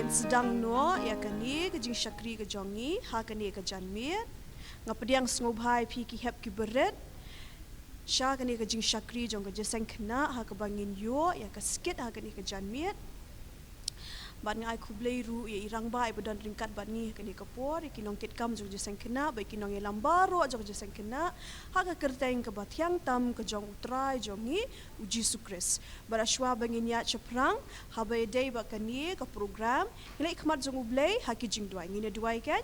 sedang no ya kani ke jing syakri ke jongi ha kani ke janmir ngapediang sngewbha pi ki hep ki beret sha kani ke jing syakri jong ke jeseng Khynnah ha ke bangin yo ya ke skit ha kani ke janmir ban ngai U Blei ru ya irang ba ibadan ringkat ban ni kani ke por ikinong kitkam jong jeseng Khynnah ba ikinong Indalam Baroh jong jeseng Khynnah ha ke kerteng ke bathyang tam ke jong utrai jongi uji sukris barashwa bangin ya ceprang ha ba dei ba kani ke program nilai khmat jong U Blei ha ki jing duai ngine duai kan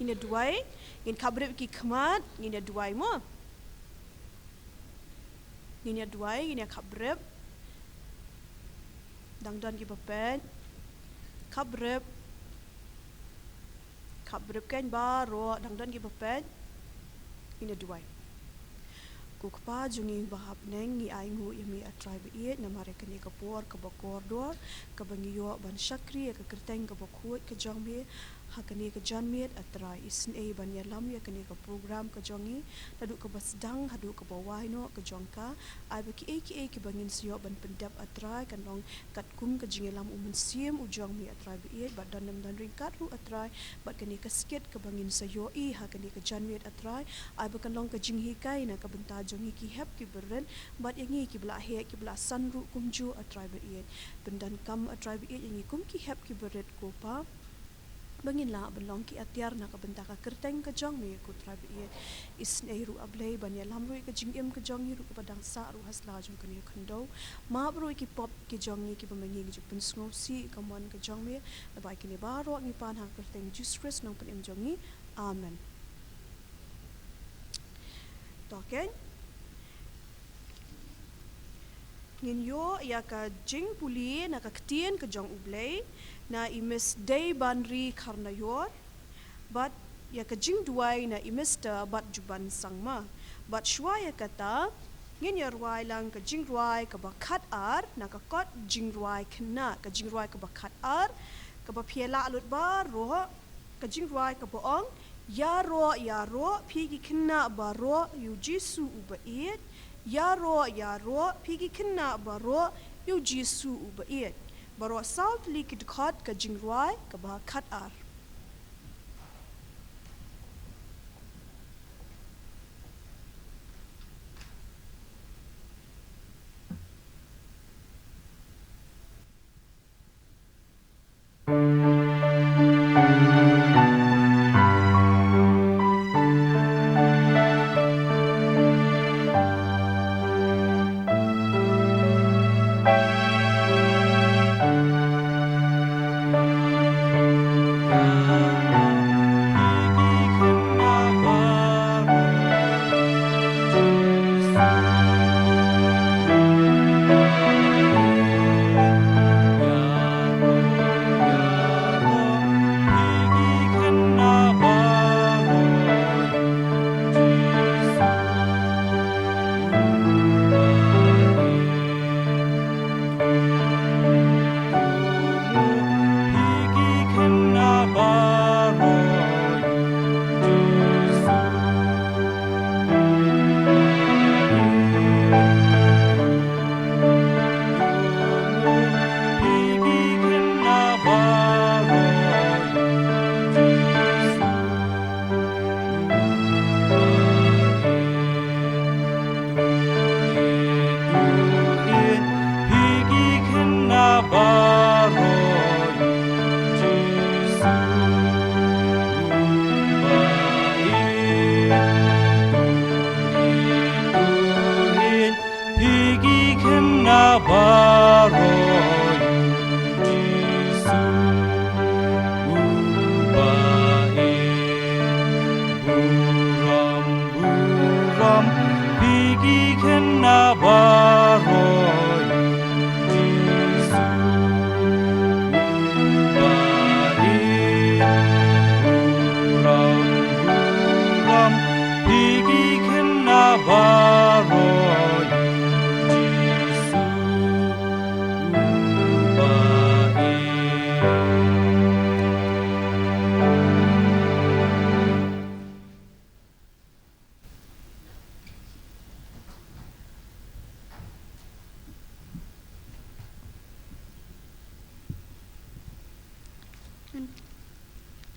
ngine duai ngin kabrep ki khmat ngine duai mo ngine duai ngine kabrep dangdan ki bapen kabrep kan baroh dangdan ki bapen ngine duai ku kpa jungi bahap neng ngi aingu yami atrai beit na mare kani kapor ke bakor dor ke bangiyo ban syakri ke kerteng ke bakut ke jongbi ha kani ke janmit atrai isne ban yalam ya kani ke program ke jongi nadu ke basdang hadu ke bawah no ke jongka ai baki ki bangin siyo ban pendap atrai kan long kat kum ke jingïalam umun sim ujong mi atrai beit badan dan ringkat ru atrai bat kani ke skit ke bangin sayo ha kani ke janmit atrai ai bakan long ke jinghikai na ke benta jongi ki hep ki beren bat yangi ki bela he ki bela sanru kumju atrai beit bendan kam atrai beit yangi kum ki hep ki beret ko pa bangin la belong ki atiar na ka benta ka kerteng ke jong me ku trai beit isne ru ablei ban ya lam ru ke jingim ke jong ru ke padang sa ru hasla jong kani khando ma bro ki pop ki jong ki bamangi ki pun sngo si kamon ke jong me ba ki ne baro ngi pan ha kerteng justres nang pen jongi amen token ngin yo ya ka jing puli na ka ktien ke jong U Blei na imis day banri Kharnaïor bat ya ka jing duai na imista bat juban sangma bat shwa ya kata ngin ya ruai lang ka jing ruai ka bakat ar na ka khot jing ruai Khynnah ka jing ruai ka bakat ar ka ba phiela alut baroh ka jing ruai ka boong ya ro pi ki Khynnah baroh yu jisu ubait ya ro pi ki Khynnah baroh yu jisu ubait baroh south li Kitkupar ka jing ruai ka bakat ar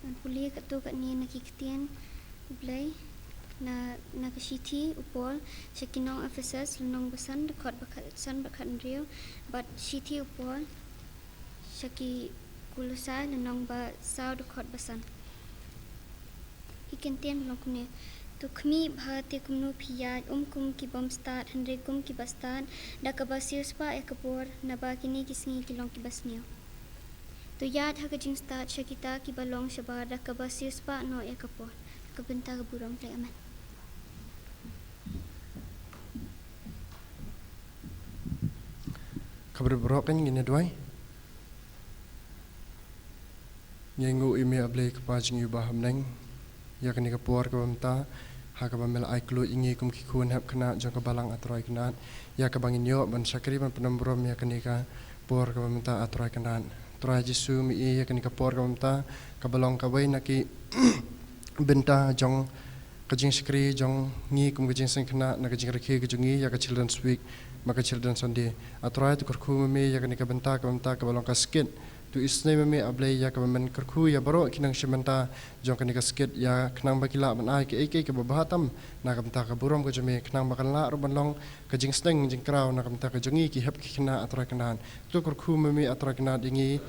An puli kat tu kat ni nak kiktian U Blei na kashiti upol shakinong officers lunong basan khot bakat san bakat real but shiti upol shaki kulusai lunong ba sao khot basan ikintian long kumne tu khmi bhate kumnu phiyaj kum ki bom start 100 kum ki bastan da kabasir spa ekapor naba kini kisngi kilong ki basnio tu yad ha kajing start shakita ki balong shabar da kabasir spa no ekapor kabenta kaburam play aman kabar berok kan gini doai yengu imi ablei kapajing ubah hamneng ya kani kapor kabamta ha kabamel ai klu ingi kum kikun hab kena jong Balang atroi kenat ya kabangin yo ban sakri ban penambrom ya kani ka por kabamta atroi kenat Troy Jesu mi ya kani kapor kabamta kabalong kawai naki benta jong kajing skri jong ngi kum kajing sengkena na kajing rakhi kajungi ya ka children's week maka children's sunday atroy tu kyrkhu me ya kani kabenta kabamta kabalong ka skit tu isne me ablei ya kamen kyrkhu ya baroh kinang shimenta jong kani ka skit ya knang bakila ban ai ke ke babahatam na kabenta ka burom ka jame knang bakan la roban long kajing steng jing kraw na kabenta ka jungi ki hep ki khina atroy kanan tu kyrkhu me atroy kana dingi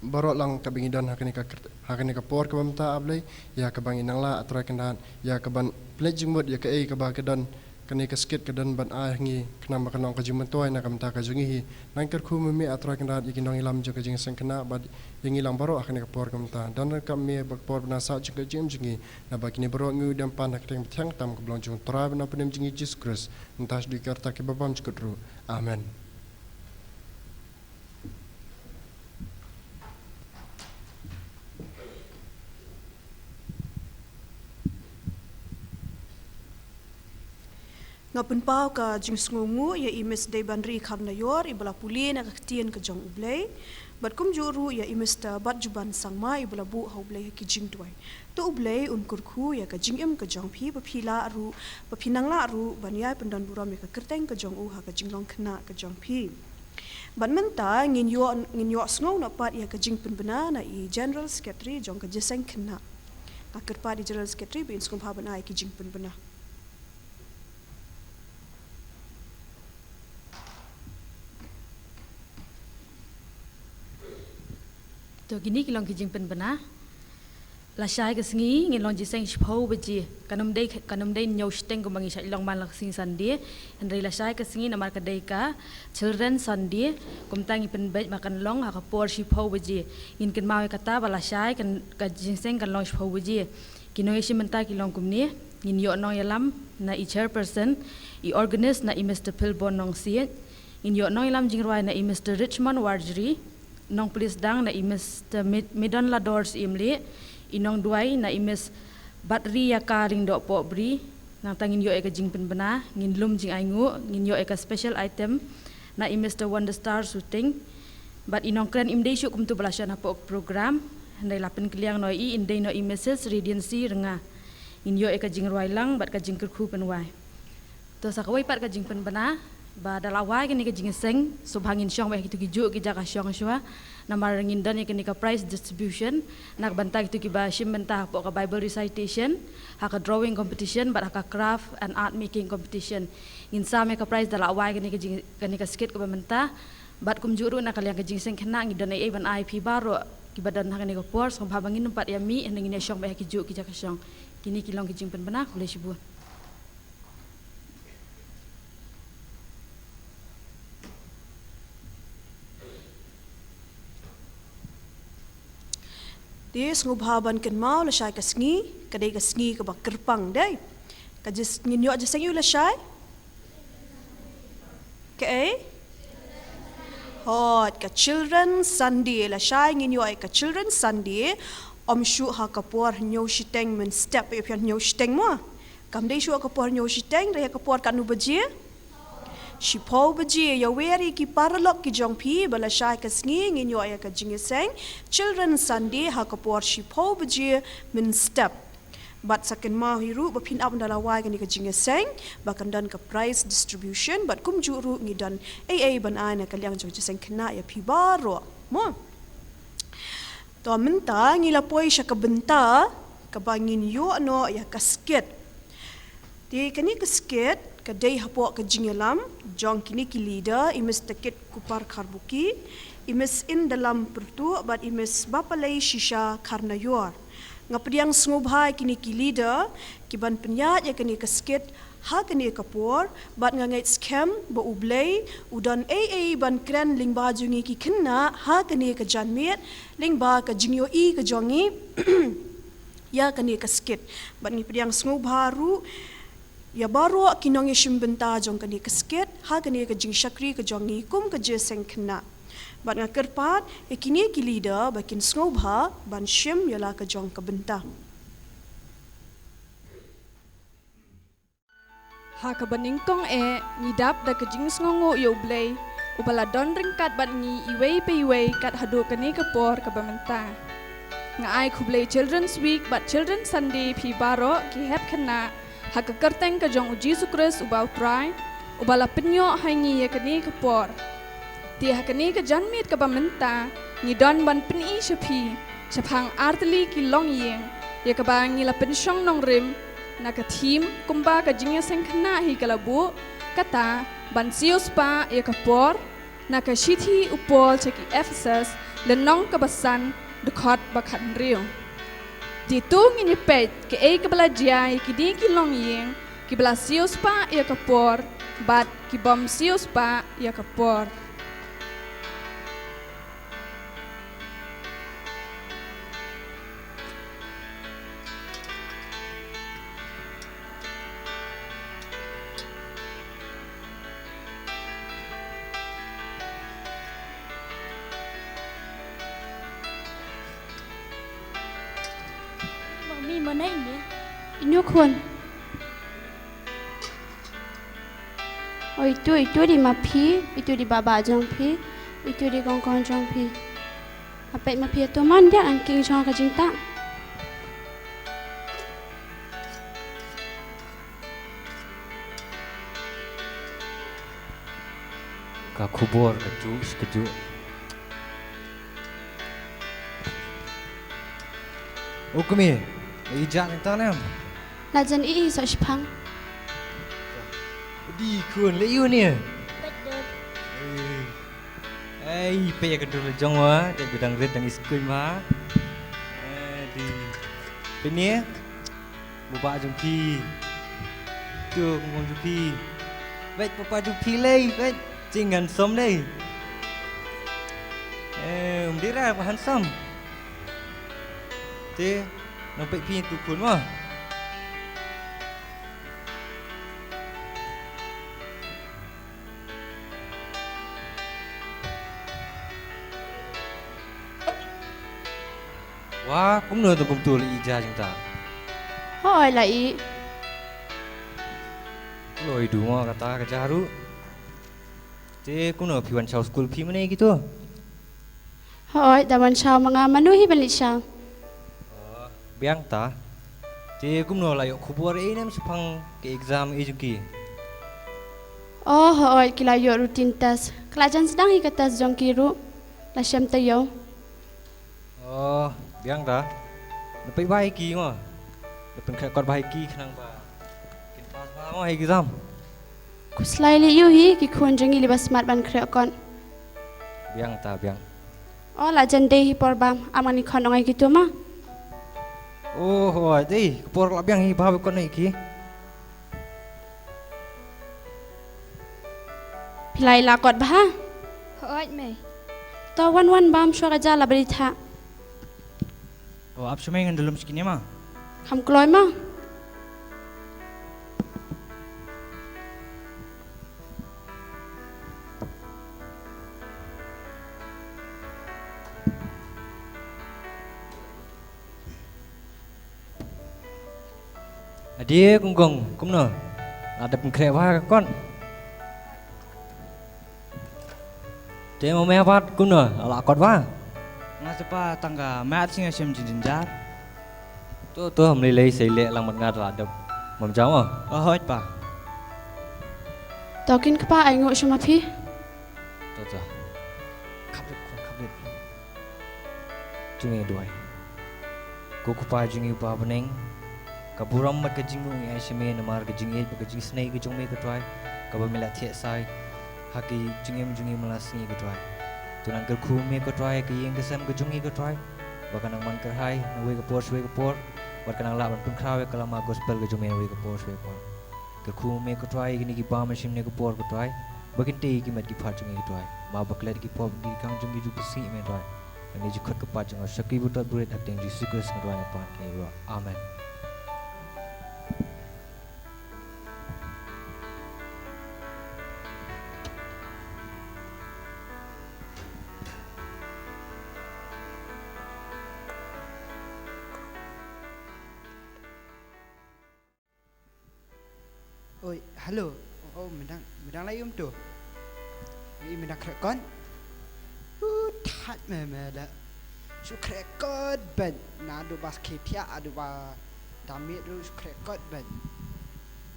baroh lang kabingidan hakani ka por kabamta ablei ya kabangin nang la atroy kanan ya kaban pledging mod ya ka ka ba kadan kani ka skit kadan ban ai ngi knam ba kanong ka jimentoy na kamta ka jungi nang kyrkhu me atroy kanan ikinong ilam jo ka jing sengkena ba yengi lang baroh hakani ka por kamta dan ka me ba por bana sa jing ka jim jungi na ba kini baroh ngu dam pan hakeng thang tam ka blong jung tra bana penem jingi Jesus Christ entas di karta ke babam chukru amen. Ngapun pau ka jing sngungu ya imis day banri Kharnaïor ibala puli na kaktian ka jong U Blei bat kum juru ya imis ta bat juban sangma ibala bu ha U Blei ki jing duai tu U Blei kyrkhu ya ka jingim ka jong phi ba phila aru ba phinang la aru banyai pandan buram ya ka kerteng ka jong u ha ka jinglong khna ka jong phi ban menta ngin yo sngo na pat ya ka jing penbena na I general secretary jong ka jeseng khna akar pa di general secretary bin skum ha ban ai ki jing penbena to gini kilong kijing pen bena la shai ka sngi ngin long jiseng shpho beji kanum dei nyo steng ko mangi shai long man la sing sandi andrei la shai ka sngi namar ka dei ka children sandi kum tangi pen bej makan long ha ka por shpho beji in ken mawe kata bala shai kan ka jiseng kan long shpho beji kino ishi menta kilong kumni ngin yo nong yalam na I chairperson I organist na I Mr. Pilbon nong siet in yo nong yalam jingrwai na I Mr. Richmond Wargery nong police dang na imis Midon Ladors imli inong duai na imis batri ya karing do po bri nang tangin yo eka jing penbena ngin lum jing aingu ngin yo eka special item na imis the Wonder Star shooting but inong kren imdei syuk kum tu belasyan hapoh program handai lapen kliang noi indei no imeses radiancy renga ngin yo eka jing ruailang bat ka jing kyrkhu penwai to sakawai pat ka jing penbena ba dalawai kini ka Jingiaseng subhangin syong ba kitu gijuk ki jaka syong sywa namar ngin dan kini ka prize distribution nak bantag tu ki ba shim bentah po ka Bible recitation haka drawing competition bat haka craft and art making competition ngin same ka prize dalawai kini ka skit ka benta bat kum juru nak kalian ka Jingiaseng Khynnah ngin dan ai ban IP baroh ki badan haka ni ka por som habangin empat yami ngin syong ba ki juk ki jaka syong kini kilong ki jing pen bena boleh sibu. Dia sngewbha ban ken mau la shai ka sngi kadai ka sngi ka ba kerpang dai ka jis ngin yo jiseng yu la shai ke hot ka children sunday la shai ngin yo ka children sunday om shu ha ka por nyo shiteng men step e pian nyo shiteng mo kam dai shu ka por nyo shiteng re ka por ka nu baje Shipo baji ya weri ki paralok ki jong pi bala shai ka sngi ngin yo ka Jingiaseng children sunday ha ka por shipo baji min step but sakin ma hiru ba pin up dala wai ka Jingiaseng ba kan dan ka prize distribution but kum juru ngi dan ban ai na ka liang Jingiaseng Khynnah ya pi baroh mo To menta ngila poi sya kabenta kabangin yo no ya kasket. Di kani kasket kadai hapoh ke jingïalam jong kini ki leader imis Kitkupar Kharbuki imis Indalam Pyrtuh bat imis Bapaleishisha Kharnaïor. Ngapediang sngewbha kini ki leader kiban penyat ya kini kasket ha kini kapur bat ngangait scam ba U Blei udan AA ban kren lingba jungi ki Khynnah ha kini ke janmit lingba ke jingoi ke jongi ya kini kasket bat ni pediang sngewbha ru ya baroh kinong yeshim benta jong kini kasket ha kini ke jingshakri ke jongi kum ke Jingiaseng Khynnah bat ngakerpat kini ki leader bakin sngewbha ban shim yala ke jong ke benta. Ha ka baningkong ngidap da ka jingsngongo U Blei ubala don ringkat bat ngi iwei pe iwei kat hadu kani kapor ka bamenta nga ai U Blei Children's Week bat Children's Sunday pi baroh ki hep Khynnah ha ka kerteng ka jong uji sukres ubau try ubala penyo hangi ya kani kapor ti ha kani ka janmit ka bamenta ngi don ban peni shapi shapang artli ki long yeng ya ka bang ngi la pensyong nong rim na ka team kumba ka Jingiaseng Khynnah hi kalabu kata ban sios pa ya kapor na ka shithi upol cheki Ephesus lenong kabasan de khot bakhat riyo ditu ngini pet ke ka baladia ki di ki long yeng ki bala sios pa ya kapor bat ki bom sios pa ya kapor. Mi mana ini? Inyo kun. Oh itu di mapi, itu di baba jong pi, itu di gongkong jong pi. Apa mapi itu man dia angking jong ka jinta. Ka kubur keju. Oh kami, ijak yang tanam. Lajan so shpang. Di kun le you ni. Betul. Pe ka dulu jong wa, tak bidang red dan iskui ma. Di. Pe ni buba jong pi. Tu ngom jong pi. Baik papa jong pi lei, baik jingan som lei. Dira pa handsome. Te nampak pi tu kun mah. Wah, cũng nửa tụi cùng tụi lại ra chúng ta. Hoi lại. Lôi đủ mà kata kerja haru. Te cũng nửa piwan chau school pi mana gitu. Hoi dawan shaw mga manuhi balik shaw. Biang ta. Te cũng nửa lại khubur nem sepang ke exam ejuki. Oh hoi kila yo rutin test. Kelajan sedang hi ke test jong kiru. La syam tayo. Oh, biang ta. Lepas baik ki mah. Lepas kau baik ki kenang ba. Kin pas ba mah exam. Kuslai li yu hi ki kun jengi libas smart ban kreokon. Biang ta biang. Oh la jan day hi porbam amani khonongai gitu mah. Oh, hoi deh. Por la biang hi bahawa kau naik ki. Pilai lakot bah. Hoi me. To wan bam syura jala berita. Oh, apa semua yang dalam skinnya mah? Ham kloy mah. Dia kunggong, kumno. Ada pengkrewa kon. Dia mau mehapat kumno, ala kot wa. Ngapa tangga mat singa sem jinjar. Tu hom lei sei le lang mat ngat la dap. Mam jam ah. Oh hoi pa. Tokin kepa ai ngok shuma pi. Tu. Khap le. Jungi duai. Kitkupar jingïalam beneng. Kaburam mat ke jingu ai sheme namar ke jingit ke jing snei ke jongme ke tuai. Kabamila thiet sai. Haki jungi melasngi ke tuai. Tunang kyrkhu me ke tuai ke yeng ke sam ke jungi ke tuai. Bakanang man kerhai nawe ke por. Bakanang la ban pungkrawe kalama gospel ke jongme nawe ke por. Kyrkhu me ke tuai gini ki ba machine ne ke por ke tuai. Bakin te ki mat ki phat jungi ke tuai. Ma baklet ki pop ki kang jungi ju pesi me tuai. Ini ju Kitkupar jong syakri butat burit ateng ju sikus ngeruai apa ke ro. Amen. Oi, halo. Oh, medang lai tu. Ini medang krekon. That me da. Su krekon ben. Na do bas ketia adu ba damit du su krekon ben.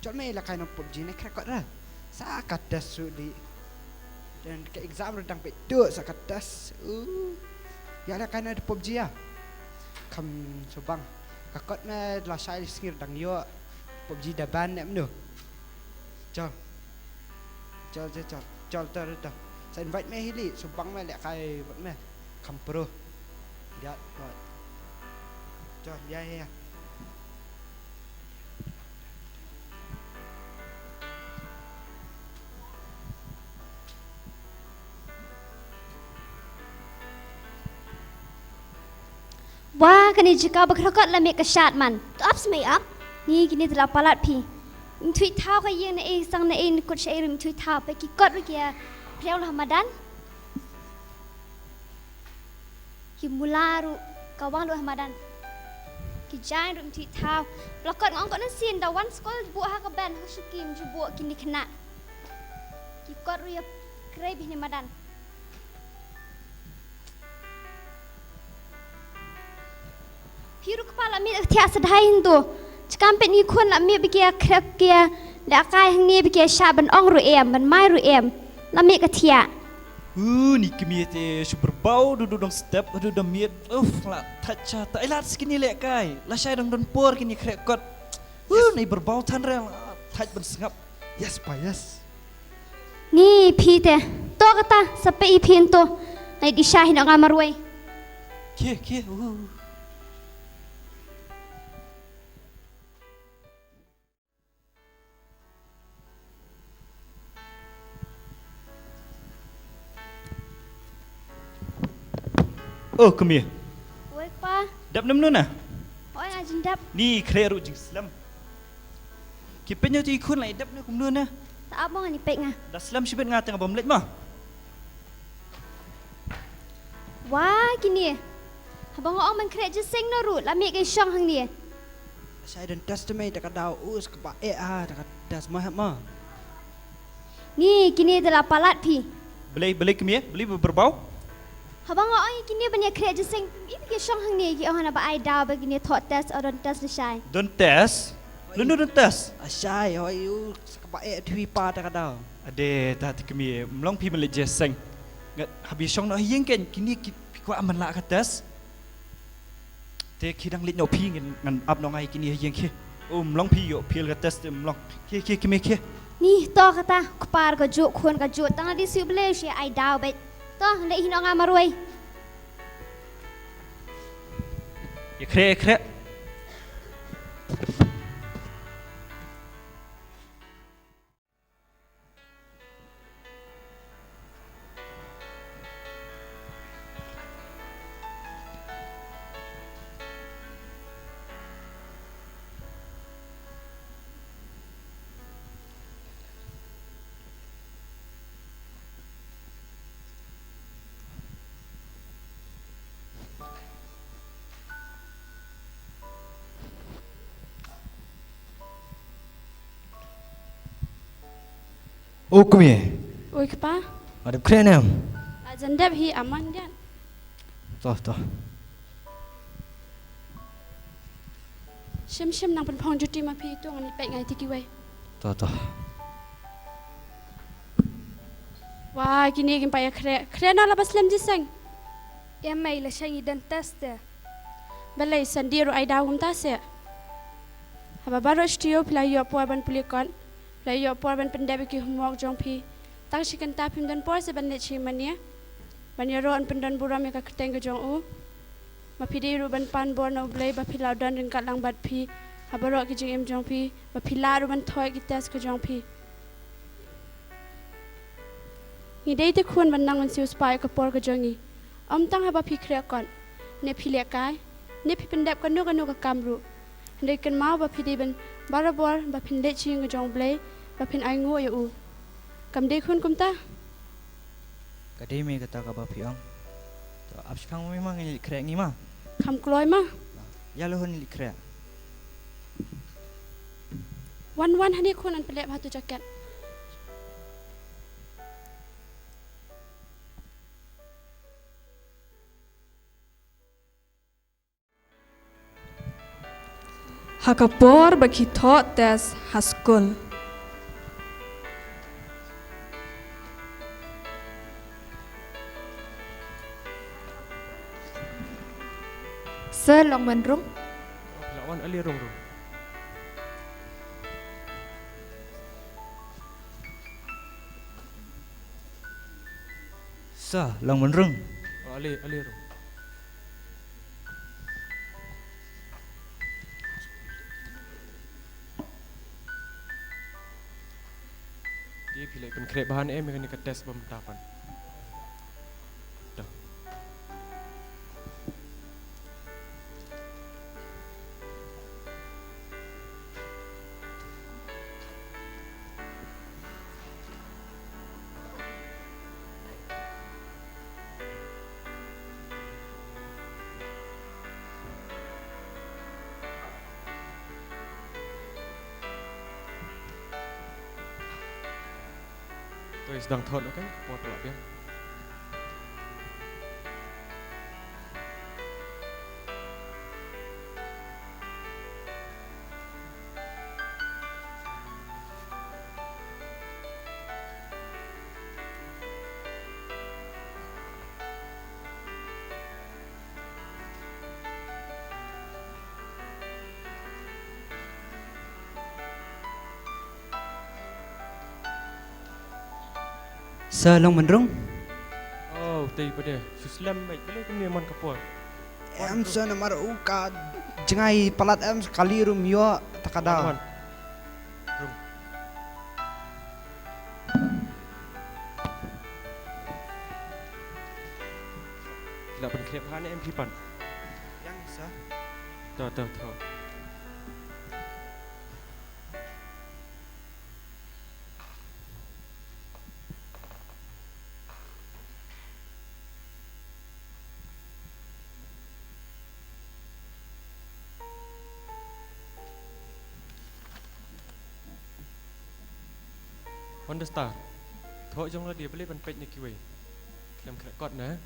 Jol me la kai no PUBG ne krekon ra. Sa katas su di. Dan ke exam redang pe tu sa katas. Ya la kai no PUBG ya. Kam subang. Kakot me la sai skir dang yo. PUBG da ban ne mnu. Jol ter. Saya invite me hili subang me lek kai buat me kampro. Dia buat. Jol ya. Wah, kini jika berkrakot lamik kesyat man. Tu apa semai up? Ni kini telah palat pi. Tweet thao kaya yang na sang na kut syairim tweet thao pe ki kot rukia priau Ramadan. Ki mularu kawang Ramadan. Ki jain rum tweet thao. Lakot ngong kot na sin da one school buat ha ka ban ha sukim ju buat kini Khynnah. Ki kot ruya kreb ni Ramadan. Piru kepala mi tiak sedhain tu. Cakampet ni kun la mi bikia krep kia la kai hang ni bikia syaban ong ru em ban mai ru em la mi ka tiak. Ni kemi te super bau duduk dong step duduk dong miet. La tacha ta ilat skini lek kai. La syai dong don por kini krek kot. Ni berbau tan rel taj ban sengap. Yes, pa yes. Ni pi te. To kata sampai ipin tu. Ai di syahin ong amarwai. Ke. Oh, come here. Oi pa. Dap nam nuna. Oi ajin dap. Ni kreru jingïalam. Kipenya tu ikun lai dap na kum nuna. Tak apa ni pek ngah. Da slam sibet nga tengah bomlet mah. Wah kini. Abang ong man krek jeseng no ru la mi ka syong hang ni. Saya dan testament dekat dau us ke ba dekat das mah. Ni kini telah palat pi. Blei come here. Blei berbau. Abang ong kini banyak krek jeseng. Ibi ka syong hang ni ki ong na ba ai daw ba kini thot test or don test le syai. Don't test. Lunu don't test. Asai oi u ke ba thui pa dekat dau. Ade tati kami melong pi Jingiaseng. Ngat habis syong no hiyeng ken kini kwa aman la ka test. Te kidang lit no pi ngan up no ngai kini hiyeng ke. Melong pi yo pil ka test melong. Ke kami ke. Ni to kata kupar ka juk khun ka juk tang di U Blei syai ai daw ba. To le hin ong amarwai. Ya kre. Oh, come here. Oi kepa. Ada kre nam. Ajin dap hi aman dia. Toh. Shim nang penpong juti ma pi tu ngani pek ngai kiwei. Toh. Wah kini kin paya kre no la baslam jiseng. em mày là sang dan test de. Balai sandiru ai dah tase. Haba baroh stio pelayo puaban pulikon. Pelayo puaban pendebiki humok jong pi. Tang sikan tapim dan por seban lechi mania. Banyaroan pendan buram yang keteng ke jong u. Mapidiru ban pan bor no blei bapilau dan ringkat lang bat pi. Habarok ke jing jong pi. Bapilaru ban toy kitas ke jong pi. Ngidai te kuan ban nang siu spai ke por ke jongi. Tang haba pi kreakon. Ne pi lekai. Ne pi pendap kanu ke kamru. Hendai kan mau bapidi ban barabor bapin lechi ke jong blei bapin ai ngo ya u. Kam dei kun kum ta. Kadai me kata ka bapiang. To abspang memang ni krek ni mah. Kam kloi ma. Ya lohon ni krek. Wan hani kun an pelep hatu jaket. Hakapor bagi thot tes haskul. Sir long menrung. Lawan ali rong. Sa long menrung. Ali rong. Dia pilih kan krep bahan yang ni tes pementapan. Dah. Tôi sedang thot okey, buat pula biar. Sa long menrung. Oh, tadi pada Suslam baik boleh kena man kapur. Em sa namar uka jengai palat em sekali rum yo takada. Rum. Tidak pen krep bahan em pipan. Yang sa. Tahu. On the star. Thọ trong là dia boleh ban page ni kiwei. Dalam khot na.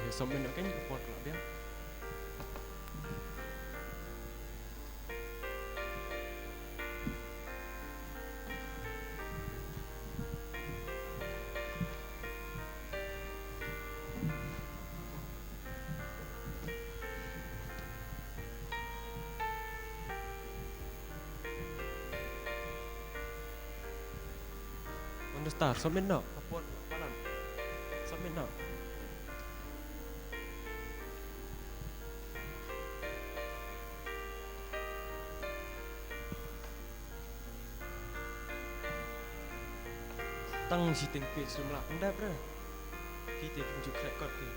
ya somen nak kan kepot kelak dia. Star, somen nak kepot balang. Somen nak. Tang si tempe semula pendap dah. Kita tunjuk rekod ke.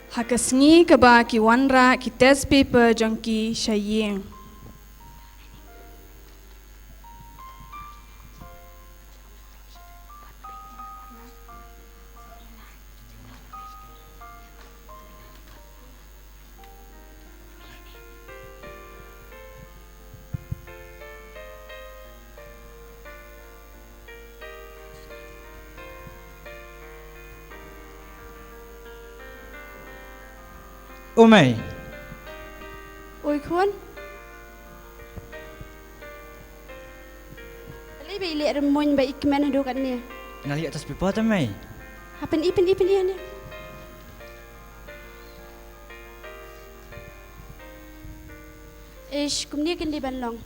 Hakasngi kaba ki wanra ki test paper jongki shaying. Umay. Oi khun. Ali be ile remun ba ikmen hadu kan ni. Ngali atas paper tu mai. Hapen ipen ya ni. Ish kumni kan di Balang.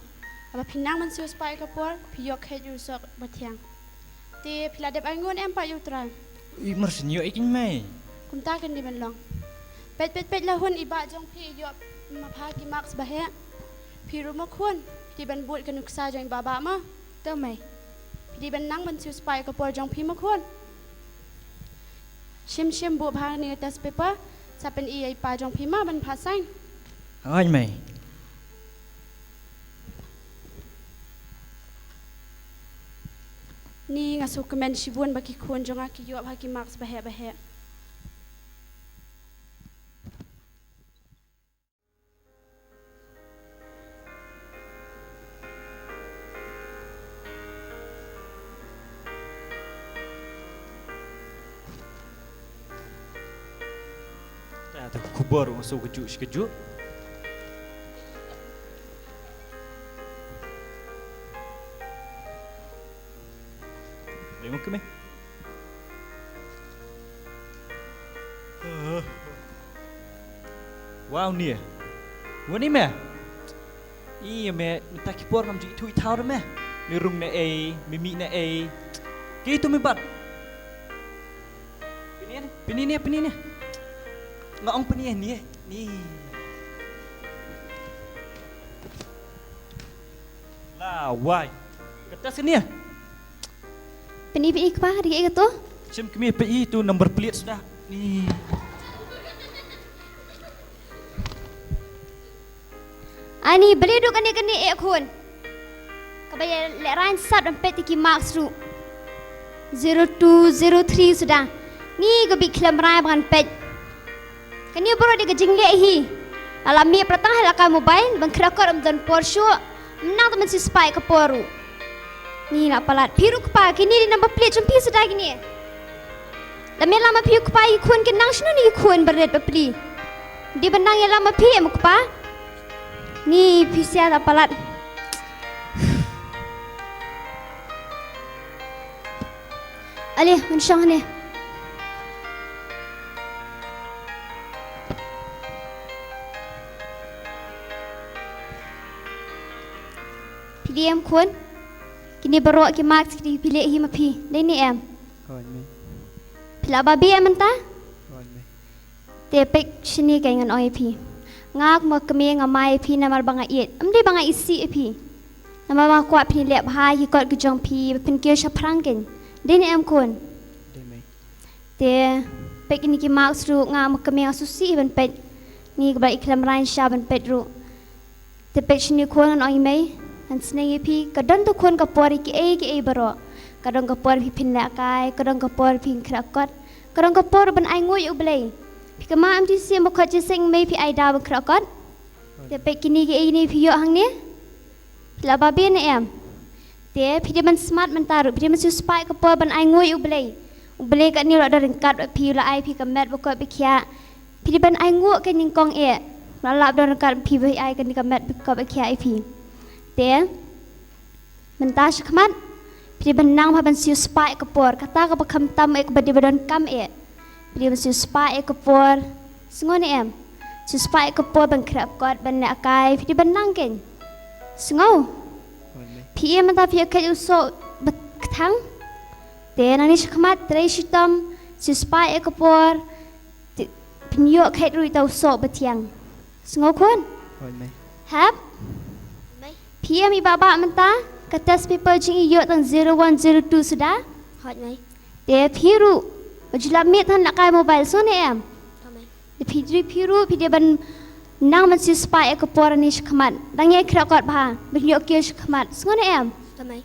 Apa pinang man sius pai kapor piyok heju sok batiang. Ti piladep angun empat yutran. Imar senyo ikin mai. Kumta kan di Balang. Pet lahun iba jong pi yo mapaki max bahe pi rumah kun di ban buat kan uksa jong baba ma tau mai di ban nang ban sius pai kapor jong pi ma kun shim bu bha ni test paper sapen i pa jong pi ma ban pasang Ai mai. ni ngasuk kemen shibun baki kun jong aki yo baki max bahe Kitkupar masuk sekejut. Tengok ke me? Wow ni. What ni me? Iya me, minta kipor nam jadi tui tahu me. Ni rung na a, mimi na a. Gitu me bat. Pini ni. Ngong peni ni. Lah, why? Kata sini ya. Peni apa dia itu? Macam kami PI tu nombor plate sudah. Ni. Ani beli duk kani ekun. Kabaya leran sat dan peti ki marks ru. 0203 sudah. Ni gabi kelam rai bukan pet. Kani baru dia jingïalam hi. Alami pertang halaka mobile bang krakor amdan Porsche. Menang teman si spy ke poru. Ni nak palat piru kepa kini di number plate jumpi sudah gini. Lami lama piru kepa ikun kenang sino ni ikun berat bapli. Di benang yang lama pi em kepa. Ni pisia tak palat. Alih mensyang ni. Pilih kun, kini baru ki marks kini pilih hima pi, ni em. Kawan me. Pilih babi em entah. Kawan me. Tepek sini kaingan oi pi. Ngak mo kami ngamai pi nama bangeit. Amde bangait isi pi. Nama mak kuat pi lep hai hikot kejong pi pen kio shaprangken. Ni em kun. Deme. Te pek ini ki marks ru ngak mo kami asusi ben pet. Ni kebai iklam rain sha ben pet ru. Tepek sini kun oi mai. Dan senang pi kadang tu kon kapor ki a baroh, kadang kapor pi pinlakai, kadang kapor pi krakot, kadang kapor ben ai ngui U Blei. Pi kema am ti sim bokot jeseng mai pi ai da ben krakot. Te pe kini ke ini pio hang ni. La babi ni em. Te pide ban smart man taru pide man su spy ke por ban ai ngoi U Blei. U Blei kat ni dak rengkat pi la ai pi ka met bokot bi kia. Pide ban ai nguk ke ning kong e. La lap dak rengkat pi bi ai kan ni ka met bokot bi kia ai pi. Te mentah shakmat pide ban nang ban su spy ke por kata ka bakam tam ek badi badan kam e. Pide ban su spy ke por sengon em. Su spy ke por ban krap kot ban nak kai pide ban nang ken. Sengau. Pia mata pia kat usok betang. Te nang ni shakmat tray shitam su spy ke por penyok kat rui tau usok betiang. Sengau kon. Hap. Pia mi baba menta kertas paper jingïalam tang 0102 sudah. Hot mai. Te piru. Bajulap mit han nak kai mobile so ni em. Te piru pi dia ban nang man si spy ke por ni shakmat. Dang ye krakot ba. Benyok ke shakmat. Sengon ni em. Tamai.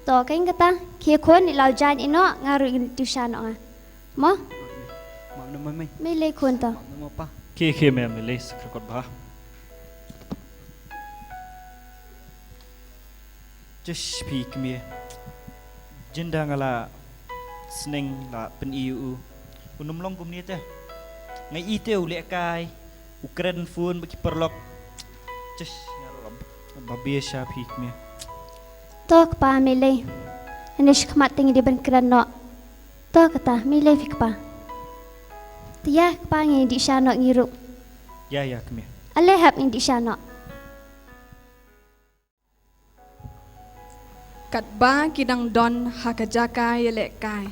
To kain kata kia kon ni lau jan ino ngaru tuition ong. Mo? Mak nama mai. Mai le kon ta. Nama apa? Ke me le sakrakot ba. Just speak me. Jenda ngala sneng la pen iu. Unum long kum ni te. Ngai ite u le kai. Ukren phone bagi perlok. Just ngalam. Babesha speak me. To pa mai le. Ani shakmat tingi di ban kran no. To kata mai le fik pa. Tia pa ngi di sha no ngiru. Ya kme. Ale hap ngi di sha no. Kat ba kidang don hakajaka yelek kai.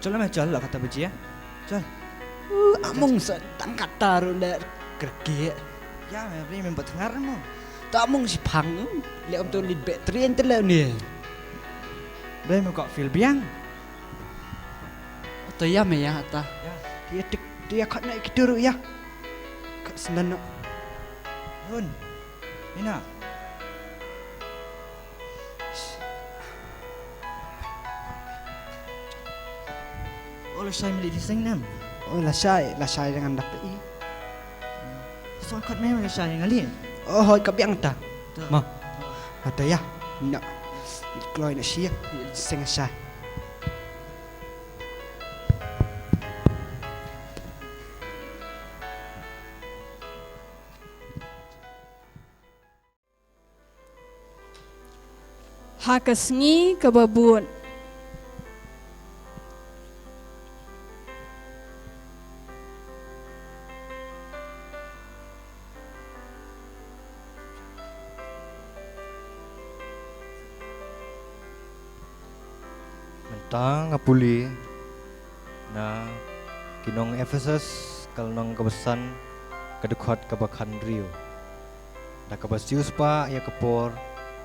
Jalan macam lah kata beji ya. Jalan. Among sedang kata rula kerja. Ya, ni memang tengah mo. Tak among si pang. Lihat tu ni bateri yang terlalu ni. Blei mo kau feel biang. Atau ya me ya ata. Ya, Dia kat nak kita ru ya. Kat sendan nak. Hun. Nina. Oh, saya milik diseng nam. Oh, lah saya dengan dapat i. So kat memang saya ngali. Oh, hoi kapiang ta. Ma. Ada ya. Nak. Keluar nak siap. Diseng saya. Hakasngi kebabun. Mentang ngapuli na kinong Ephesus kalnong kebesan kedekot kebakan Rio. Da kebasius pa ya kepor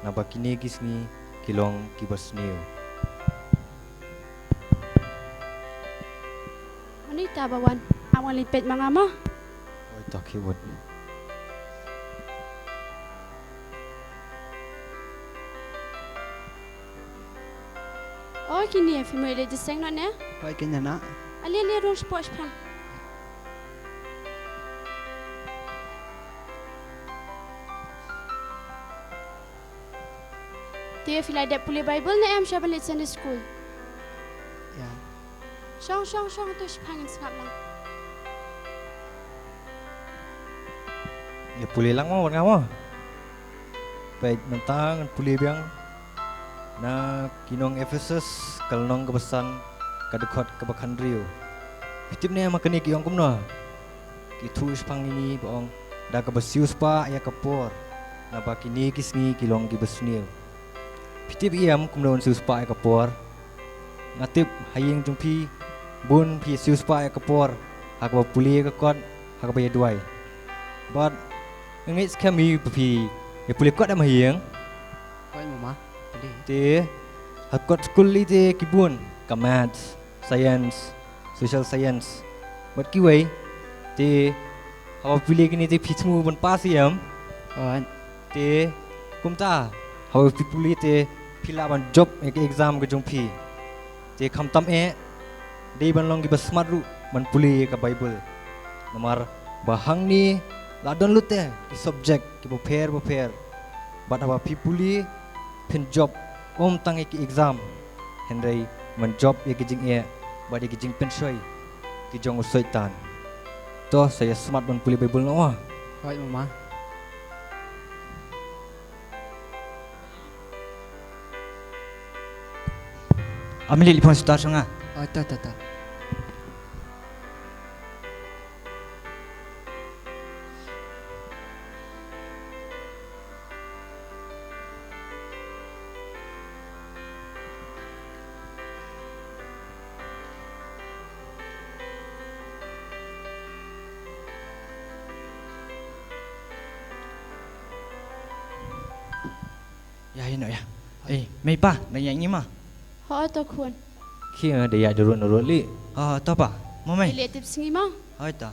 na bakini kisngi kilong kibasneo. Wanita bawan, awang lipet mangama. Oi tak hiwon. Oh kini ya film ile jiseng nak ne? Hoi kenya nak. Ali ruang sport pang. Dia filai dek pulih Bible ne am siapa lek Sunday school. Ya. Shong tu sepangin sekap lang. Ya pulih lang mo ngamo. Baik mentang pulih biang na kinong Ephesus kalnong kebesan kadekot kebakan Rio. Pitip ni makani kiyong kumno. Kitu spang ini baong dah kebasius pa ya kapor. Napa kini kisngi kilong kibasniu. Pitip iam kumlawan sius pa ya kapor. Ngatip haying jumpi bun pi sius pa ya kapor. Hakba puli ka kot hakba ya duai. But ngit kami pi ya puli kot am haying. Oi mama, puli. Te hakot school li te kibun ka maths, science, social science. But kiwei te hawa pili kini te pitmu ban pasiam. Te kumta hawa pipuli te pila ban job ek exam ke jongpi. Te khamtam dei ban long ki basmat ru ban puli ka bible. Namar bahang ni ladon lute ki subject ki prepare. But hawa pipuli pen job tang ek exam. Henry man job ek jing ba de jing pen soi ki jong usaitan. Toh saya smart ban puli bible no. Oi mama. Ambil lipon sutar sanga. Oh, ta. Ya ini ya. Mai pa, nak nyanyi mah. Ho to khun. Khi dia durun li. Tu apa? Mau mai? Lihat tip singi mau. Hai ta.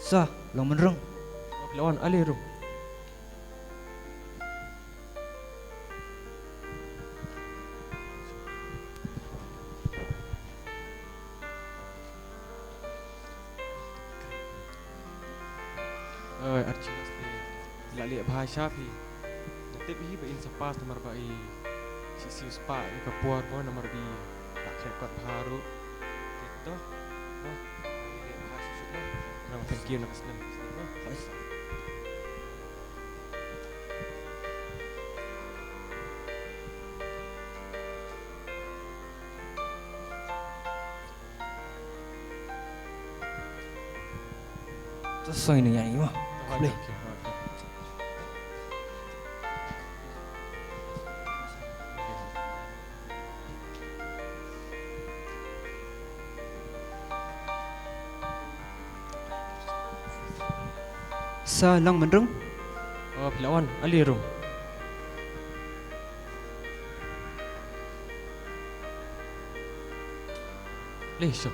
Sa, long menrung. Lawan ali rum. Archilas ni lali bahasa pi. Nanti bi ba in sapas nomor ba i si spa ka puar mo nomor bi tak krekat baru. Itu. Thank you nak senang. Terus so ini nyanyi mah. Boleh. Sa long menrung. Oh, lawan ali rum. Lesho.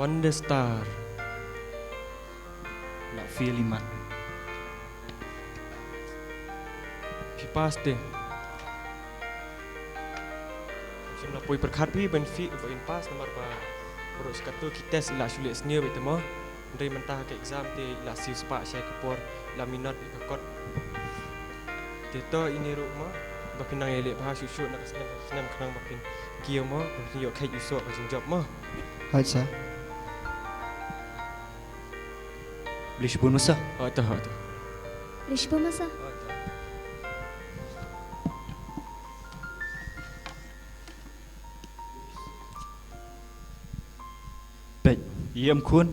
Wonder Star. Nak feel iman. Kipas deh. Jumlah poi perkat pi benefit in pas nomor ba. Urus kata kita ila sulit senior itu mah. Dari mentah ke exam te ila sius pak saya kepor la minat ke kot. Kita ini rumah bakin nang elek bahas susut nak senam kenang bakin kia mah bakin yok kai usok bakin job mah. Hai sa. Beli sepun masa. Tu. Beli sepun masa. Baik, iam kun.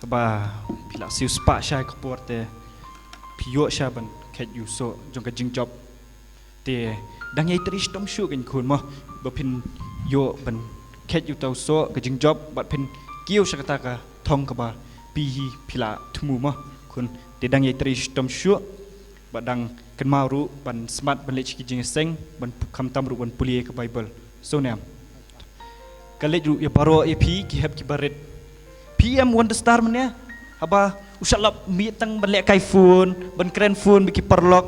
Ba pila siu spa syai kapor te. Piyok syaban ket yuso jong ka jing job. Te dang yai trish tom shu kan kun mah. Bapin yo ban ket yu tau so ka jing job bat pin kiu syakata ka thong ka ba pihi pila thmu mah kun te dang yai trish tom shu ba dang kan Mawroh ban smart ban lech ki Jingiaseng ban khamtam ru ban pulie ka bible so nam kalej ru ya baroh ep ki heb ki baret PM Wonder Star mania aba Ushalap mi tang balek kai phone ban kren phone biki perlok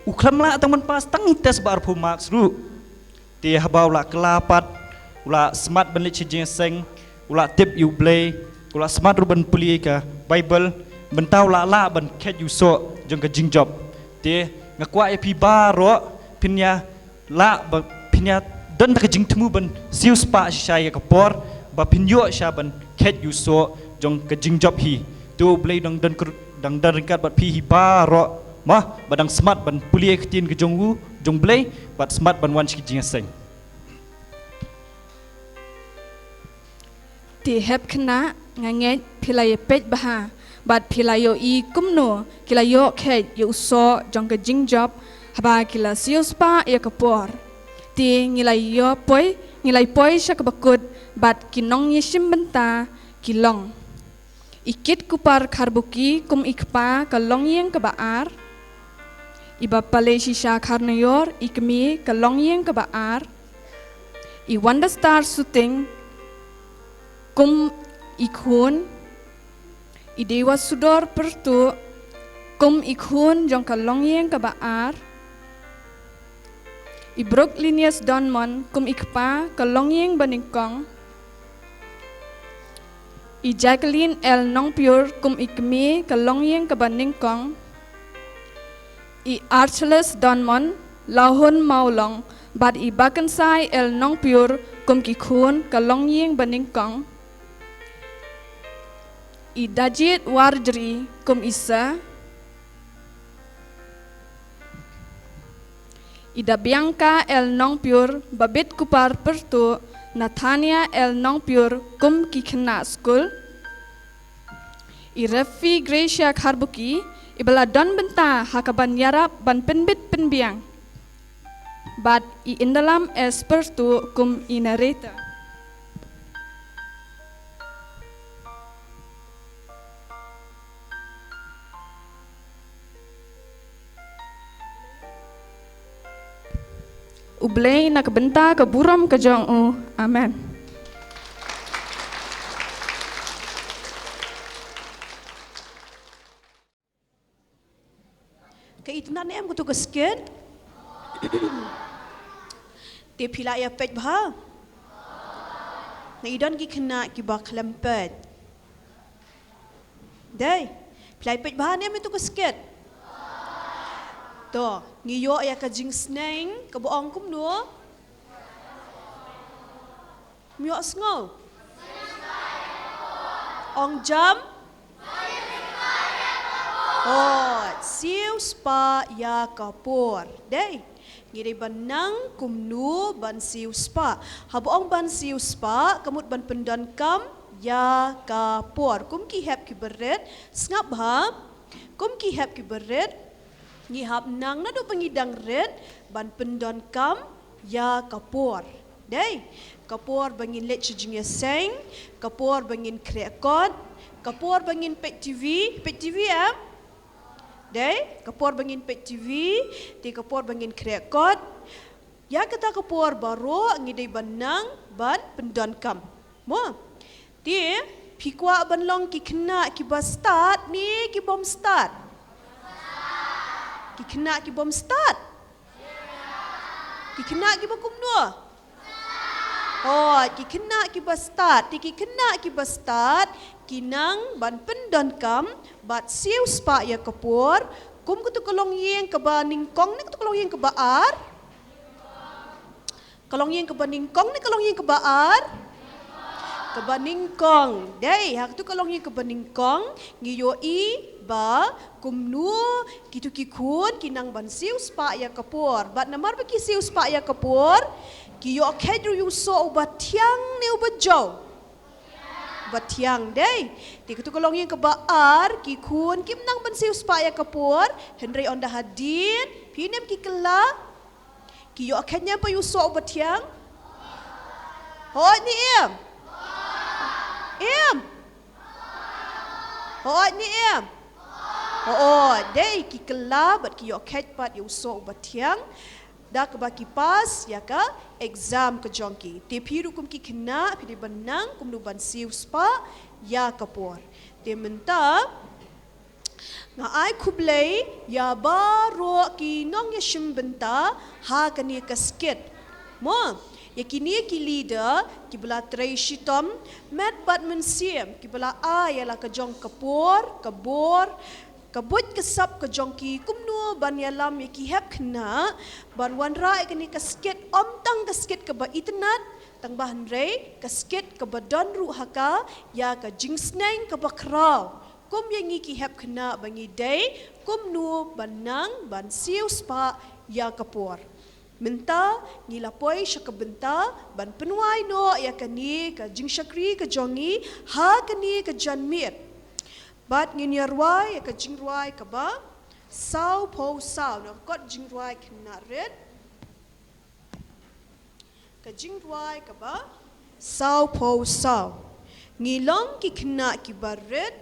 uklam la tang ban pas tang tes bar phu max ru ti habau la kelapat ula smart ban le jingiaseng ula tip U Blei ula smart ru ban puli ka Bible ban tau la ban khet yu so jong ka jingjob ti ngakwa pi baroh pinya la ba pinya dan ka jing temu ban siu spa shai ka por ba pinyo sha ban khet yu so jong ka jingjob hi tu Blei dang dan ringkat bat pi hi baroh mah badang smart ban puli ketin ke jong Blei bat smart ban wan chi jingiaseng ti hep khna nganget philai pej baha bat philayo I kumno kilayo khet yu so jong ka jingjob haba kila siuspa ya kapor ti ngilai poi sha kabakut bat kinong yishim benta kilong Kitkupar Kharbuki kum ikpa kalong yang kebaar Bapaleishisha Kharnaïor ikmi kalong yang kebaar Wonder Star shooting kum ikhun Dewa Sudor Pyrtuh kum ikhun jong kalong yang kebaar Brooklynius Donmon kum ikpa kalong yang baningkong Jacqueline L Nong Pure kum ikmi kalong yang kebaningkong Archelaus Donmon lahun maulong bat Bakansai L Nong Pure kum kikhun kalong yang baningkong Dajit Warjri kum isa Bianca L Nong Pure babit Kupar Pyrtuh Nathania L Nong Pure kum Khynnah school Refi Gracia Kharbuki ibala don benta hakaban yarap ban penbit penbiang bat Indalam Pyrtuh kum narrator U Blei nak benta ke buram ke jong amen. Keitnan em kutu skit. Te pila ya pej bha. Ngidon ki khna ki ba klempet. Dai. Pila pej bha nem itu skit. To, ngiyo ya ka jingsneng ka boong kum no. Myo sngo. Ong jam. Oh, siu spa ya kapor. Dai. Ngiri banang kum nu ban siu spa. Haboong ban siu spa kamut ban pendan kam ya kapor. Kum ki hep ki beret sngewbha. Kum ki hep ki beret ngihap nang na do pengidang red ban pendon kam ya kapor. Dai, kapor bangin let jingiaseng, kapor bangin khot, kapor bangin pet TV Dai, kapor bangin pet TV, ti kapor bangin khot. Ya kata kapor baroh ngidai banang ban pendon kam. Mo. Ti pikwa ban long ki Khynnah ki ba start ni ki bom start. Khynnah ki bom start. Khynnah ki bakum no. Oh, Khynnah ki ba start. Khynnah ki ba start. Kinang ban pendon kam bat siu spa ya kapor. Kum kutu kolong yeng ke ba ningkong ni kutu kolong yeng ke ba ar. Kolong yeng ke ba ningkong ni kolong yeng ke ba ar. Ke ba ningkong. Dai, hak tu kolong yeng ke ba ningkong ngiyo ba kumnu kitu kikun kinang ban siu spa ya kapor bat namar baki siu spa ya kapor kiyo kedru yuso batiang ne ubajau batiang dai ti kutu kolong yang kebaar kikun kim nang ban siu spa ya kapor henry onda hadin pinem kikela kiyo kednya pa yuso batiang ho ni em ho ni em Oh, dai ki kelab ki yo khet pat yo so batiang da ke baki pas ya ka exam ke jongki te piru kum ki Khynnah pi banang kum nu ban siu spa ya kapor te menta nga ai U Blei ya baroh ki nong ya shimbenta ha kani kasket mo ya kini ki leader ki bela trai shitom mat bat mensiem ki bela ya la ka jong kapor kabor kabut kesap ke jongki kumnu ban yalam ya ki hep Khynnah ban wanra kani kasket om tang kasket ke ba internet tang bahan rei kasket ke ba don ru haka ya ka jingsneng ke ba kraw kum yang ki hep Khynnah bangi day kumnu banang ban siu spa ya kapor minta ngilapoi syakabenta ban penuai no ya kani ka jingshakri ke jongi ha kani ke janmir bat nginyarwai ka jingruai ka ba sau po sau no kot jingruai Khynnah red ka jingruai ka ba sau po sau ngilong ki Khynnah ki ba red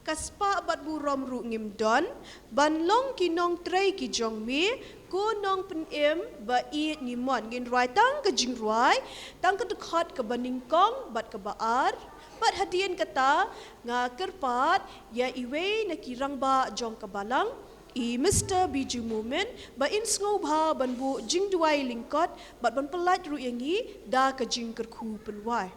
kaspa bat burom ru ngimdon ban long ki nong trei ki jongmi ko nong penem ba i ngimon nginruai tang ka jingruai tang ka khot ka baningkong bat ka baar bat hadian kata nga kerpat ya iwei na kirang ba jong ka Balang i Mr. Biju Moment ba in sngewbha ban bu jing duai lingkot bat ban pelat ru yangi da ka jing kyrkhu penwai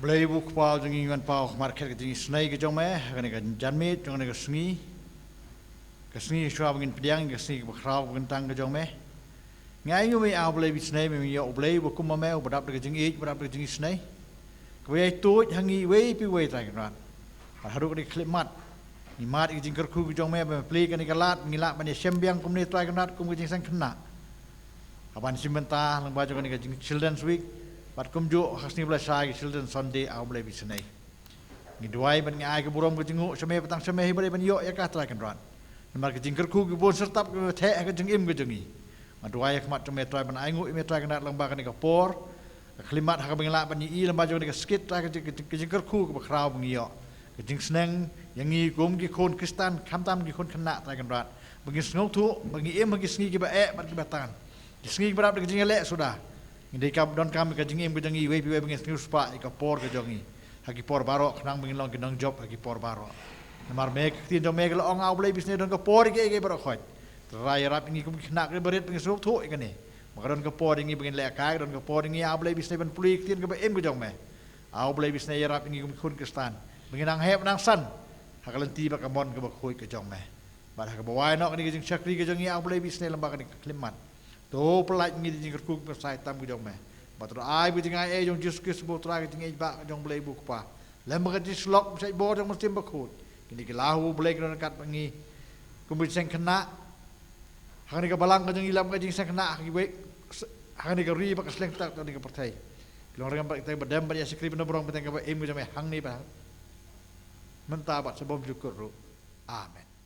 Blei bu kpal jengi ngan pau market ke jengi snai ke jong me kani ka janmit jong ne ka sngi shwa bangin pediang ka sngi ka khrau bangin tang ke jong me ngai nyu me au blei bi snai me yo blei bu kum me bu dap ke jengi bu dap ke jengi snai ka we tu hangi we pi we tai kan ha haru ke klip mat ni mat ke jing kyrkhu ke jong me be plei kani ka lat ngila ban sembiang kum ni tai kan kum ke jing sang Khynnah aban simbenta lang ba jong kani ka jing children's week bat kumju khasni bla sai children Sunday au blei bisnai ni duai ban ngai ke burom ke jingu seme petang seme hi ban yo ya ka tra kan ran mar ke jing kyrkhu ke bon sertap ke the ke jing im ke jingi ma duai khmat seme tra ban ai ngu im tra kan lang ba kan ka por klimat ha ka bengla ban i lamba jo ke skit tra ke jing kyrkhu ke krau bang yo ke jing sneng yang ngi gom ki khon Kristan kham tam ki khon Khynnah tra kan ran bagi snau thu bagi im bagi sngi ke ba e bat ke batan sngi berap ke jing le sudah Indai kap don kami ka jingim ke jangi we piwe bengis news pa ka por ke jongi haki por baroh nang bengin long ke nang job haki por baroh namar mek tin do mek lo ong au blei bisne don ka por ke baroh khot rai rap ingi kum Khynnah ke berit bengis rup thu ikane maka don ka por ingi bengin le ka don ka por ingi au blei bisne ban puli tin ke ba em ke jong me au blei bisne rap ingi kum khun Kristan bengin nang hep nang san hakalenti ba ka mon ke ba khoi ke jong me ba ka ba wai nok ni ke jing chakri ke jongi au blei bisne lamba ka klimat to pelat ngi jing kyrkhu ke sai tam ke jong me batro ai bi jingai e jong Jesus Kristus bo tra ke jingai ba jong blei bu pa lem ka ji slok sai bo jong mustim ba khut kini ke lahu blei ke kat ngi kum bi sang Khynnah hang ni ka Balang ke jingïalam ke jing sang Khynnah ki we hang ni ka ri ba ka sleng tak ni ka perthai kilong rem ba tai badam ba ya skrip na borong peteng ka ba em ke jong me hang ni ba menta ba sebom syukur ru amen